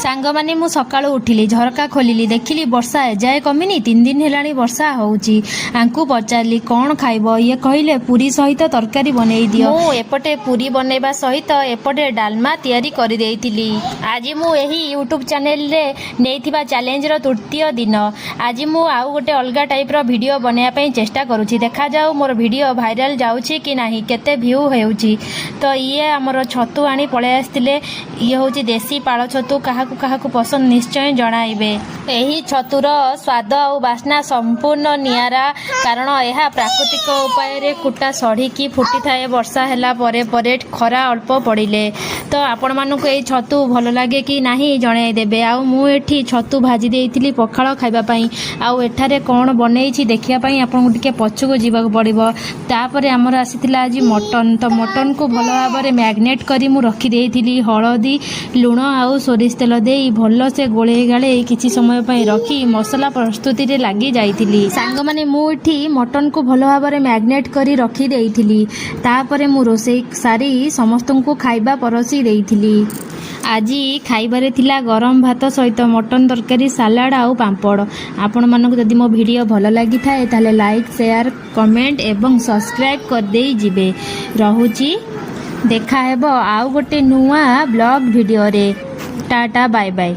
ସାଙ୍ଗମାନେ ମୁଁ ସକାଳୁ ଉଠିଲି, ଝରକା ଖୋଲିଲି, ଦେଖିଲି ବର୍ଷା ଏଯାଏ କମିନି। 3 ଦିନ ହେଲାଣି ବର୍ଷା ହେଉଛି। ଆଙ୍କୁ ପଚାରିଲି କ'ଣ ଖାଇବ? ଇଏ କହିଲେ ପୁରୀ ସହିତ ତରକାରୀ ବନେଇ ଦିଅ। ମୁଁ ଏପଟେ ପୁରୀ ବନେଇବା ସହିତ ଏପଟେ ଡାଲମା ତିଆରି କରିଦେଇଥିଲି। ଆଜି ମୁଁ ଏହି ୟୁଟ୍ୟୁବ୍ ଚ୍ୟାନେଲରେ ନେଇଥିବା ଚ୍ୟାଲେଞ୍ଜର ତୃତୀୟ ଦିନ। ଆଜି ମୁଁ ଆଉ ଗୋଟେ ଅଲଗା ଟାଇପ୍ର ଭିଡ଼ିଓ ବନେଇବା ପାଇଁ ଚେଷ୍ଟା କରୁଛି। ଦେଖାଯାଉ ମୋର ଭିଡ଼ିଓ ଭାଇରାଲ ଯାଉଛି କି ନାହିଁ, କେତେ ଭ୍ୟୁ ହେଉଛି। ତ ଇଏ ଆମର ଛତୁ ଆଣି ପଳେଇ ଆସିଥିଲେ। ଇଏ ହେଉଛି ଦେଶୀ ପାଳ ଛତୁ। କାହାକୁ ପସନ୍ଦ ନିଶ୍ଚୟ ଜଣାଇବେ। ଏହି ଛତୁର ସ୍ୱାଦ ଆଉ ବାସ୍ନା ସମ୍ପୂର୍ଣ୍ଣ ନିଆରା, କାରଣ ଏହା ପ୍ରାକୃତିକ ଉପାୟରେ କୁଟା ସଢ଼ିକି ଫୁଟିଥାଏ ବର୍ଷା ହେଲା ପରେ ପରେ ଖରା ଅଳ୍ପ ପଡ଼ିଲେ। ତ ଆପଣମାନଙ୍କୁ ଏହି ଛତୁ ଭଲ ଲାଗେ କି ନାହିଁ ଜଣାଇଦେବେ। ଆଉ ମୁଁ ଏଠି ଛତୁ ଭାଜି ଦେଇଥିଲି ପଖାଳ ଖାଇବା ପାଇଁ। ଆଉ ଏଠାରେ କ'ଣ ବନେଇଛି ଦେଖିବା ପାଇଁ ଆପଣଙ୍କୁ ଟିକେ ପଛକୁ ଯିବାକୁ ପଡ଼ିବ। ତାପରେ ଆମର ଆସିଥିଲା ଆଜି ମଟନ୍। ତ ମଟନ୍କୁ ଭଲ ଭାବରେ ମ୍ୟାରିନେଟ୍ କରି ମୁଁ ରଖିଦେଇଥିଲି। ହଳଦୀ, ଲୁଣ ଆଉ ସୋରିଷ ତେଲ ଦେଇ ଭଲସେ ଗୋଳେଇ ଗାଳେଇ କିଛି ସମୟ ପାଇଁ ରଖି ମସଲା ପ୍ରସ୍ତୁତିରେ ଲାଗି ଯାଇଥିଲି। ସାଙ୍ଗମାନେ ମୁଁ ଏଠି ମଟନ୍କୁ ଭଲ ଭାବରେ ମ୍ୟାରିନେଟ୍ କରି ରଖିଦେଇଥିଲି। ତାପରେ ମୁଁ ରୋଷେଇ ସାରି ସମସ୍ତଙ୍କୁ ଖାଇବା ପରସି ଦେଇଥିଲି। ଆଜି ଖାଇବାରେ ଥିଲା ଗରମ ଭାତ ସହିତ ମଟନ୍ ତରକାରୀ, ସାଲାଡ଼ ଆଉ ପାମ୍ପଡ଼। ଆପଣମାନଙ୍କୁ ଯଦି ମୋ ଭିଡ଼ିଓ ଭଲ ଲାଗିଥାଏ ତାହେଲେ ଲାଇକ୍, ସେୟାର, କମେଣ୍ଟ ଏବଂ ସବସ୍କ୍ରାଇବ୍ କରିଦେଇ ଯିବେ। ରହୁଛି, ଦେଖା ହେବ ଆଉ ଗୋଟେ ନୂଆ ବ୍ଲଗ୍ ଭିଡ଼ିଓରେ। Tata, bye bye.